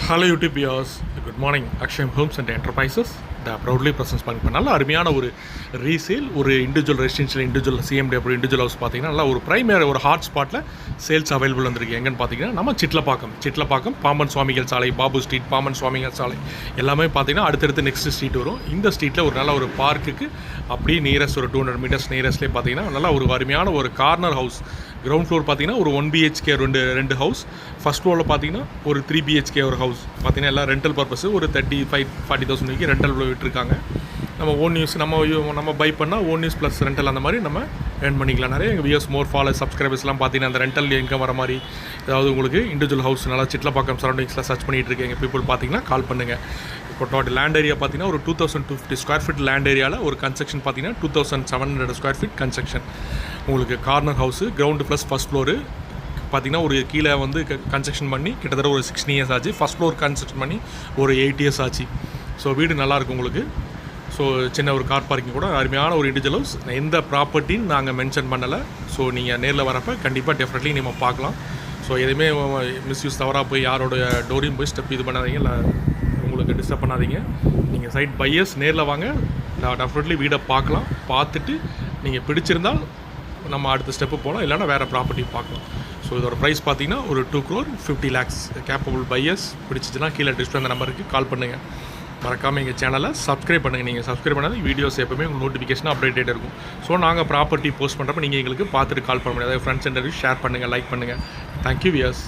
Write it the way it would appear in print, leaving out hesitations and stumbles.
Hello YouTube viewers, good morning. Akshayam homes and enterprises proudly presents பண்ணி நல்ல அருமையான ஒரு ரீசேல், ஒரு இண்டிவிஜுவல் ரெசிடென்ஷியல், இண்டிவிஜுவல் சிஎம்டி, அப்புறம் இண்டிவிஜுவல் ஹவுஸ் பார்த்தீங்கன்னா நல்லா ஒரு பிரைமரி ஒரு ஹாட் ஸ்பாட்டில் சேல்ஸ் அவைலபிள் வந்திருக்கு. எங்கன்னு பார்த்தீங்கன்னா நம்ம சிட்லப்பாக்கம் பாம்பன் சுவாமிகள் சாலை, பாபு ஸ்ட்ரீட், பாம்பன் சுவாமிகள் சாலை எல்லாமே பார்த்தீங்கன்னா அடுத்தடுத்து நெக்ஸ்ட் ஸ்ட்ரீட் வரும். இந்த ஸ்ட்ரீட்டில் ஒரு நல்ல ஒரு பார்க்குக்கு அப்படியே நியரஸ்ட் ஒரு 200 மீட்டர்ஸ் நியரஸ்ட்லேயே பார்த்தீங்கன்னா நல்லா ஒரு அருமையான ஒரு கார்னர் ஹவுஸ். கிரவுண்ட் ஃப்ளோர் பார்த்தீங்கன்னா ஒரு 1 BHK ரெண்டு ஹவுஸ். ஃபஸ்ட் ஃப்ளோரில் பார்த்தீங்கன்னா ஒரு 3 BHK ஒரு ஹவுஸ். பார்த்தீங்கன்னா எல்லாம் ரெண்டல் பர்பஸ் ஒரு 35-40,000 வரைக்கும் ரெண்டல் விட்டுருக்காங்க. நம்ம ஓன் யூஸ் நம்ம பை பண்ணால் ஓன் யூஸ் ப்ளஸ் ரெண்டல் அந்த மாதிரி நம்ம ஏர்ன் பண்ணிக்கலாம். நிறைய எங்கள் வியூஸ் மோர் ஃபாலோஸ் சப்ஸ்கிரைபர்ஸ்லாம் பார்த்தீங்கன்னா அந்த ரெண்டல் இன்கம் வர மாதிரி ஏதாவது உங்களுக்கு இண்டிவிஜுவல் ஹவுஸ் நல்லா சிட்லப்பாக்கம் சரௌண்டிங்ஸில் சர்ச் பண்ணிகிட்டு இருக்கீங்க பீப்புள் பார்த்தீங்கன்னா கால் பண்ணுங்கள். இப்போ டோட்டல் லேண்ட் ஏரியா பார்த்தீங்கன்னா ஒரு 2250 ஸ்கொயர் ஃபீட் லேண்ட் ஏரியாவில் ஒரு கன்ஸ்ட்ரக்ஷன் பார்த்தீங்கன்னா 2700 ஸ்கொயர் ஃபீட் கன்ஸ்ட்ரக்ஷன். உங்களுக்கு corner house, ground plus first floor பார்த்திங்கன்னா ஒரு கீழே வந்து கன்ஸ்ட்ரக்ஷன் பண்ணி கிட்டத்தட்ட ஒரு 16 years ஆச்சு. ஃபஸ்ட் ஃப்ளோர் கன்ஸ்ட்ரக்ஷன் பண்ணி ஒரு 8 years ஆச்சு. ஸோ வீடு நல்லாயிருக்கும் உங்களுக்கு. ஸோ சின்ன ஒரு கார் பார்க்கிங் கூட அருமையான ஒரு இண்டிவிஜுவல் ஹவுஸ். எந்த ப்ராப்பர்ட்டின்னு நாங்கள் மென்ஷன் பண்ணலை. ஸோ நீங்கள் நேரில் வரப்போ கண்டிப்பாக டெஃபினெட்லி நம்ம பார்க்கலாம். ஸோ எதுவுமே மிஸ்யூஸ் தவறாக போய் யாரோட டோரையும் போய் ஸ்டெப் இது பண்ணாதீங்க, இல்லை உங்களுக்கு டிஸ்டர்ப் பண்ணாதீங்க. நீங்கள் சைட் பையர்ஸ் நேரில் வாங்க, டெஃபினெட்லி வீடை பார்க்கலாம். பார்த்துட்டு நீங்கள் பிடிச்சிருந்தால் நம்ம அடுத்த ஸ்டெப்பு போகலாம், இல்லைனா வேறு ப்ராப்பர்ட்டி பார்க்கலாம். ஸோ இதோட ப்ரைஸ் பார்த்தீங்கன்னா ஒரு 2,50 lakhs. கேப்பபிள் பையர்ஸ் பிடிச்சிச்சுன்னா கீழே டிஸ்பிளே அந்த நம்பருக்கு கால் பண்ணுங்கள். மறக்காமல் எங்கள் சேனலை சப்ஸ்கிரைப் பண்ணுங்கள். நீங்கள் சப்ஸ்கிரைப் பண்ணால் வீடியோஸ் எப்போவுமே உங்களுக்கு நோட்டிஃபிகேஷன் அப்டேட்டட் இருக்கும். ஸோ நாங்கள் ப்ராப்பர்ட்டி போஸ்ட் பண்ணுறப்ப நீங்கள் எங்களுக்கு பார்த்துட்டு கால் பண்ண முடியாது. ஃப்ரெண்ட்ஸ் இன்டர்வியூ ஷேர் பண்ணுங்கள், லைக் பண்ணுங்கள். Thank you wears.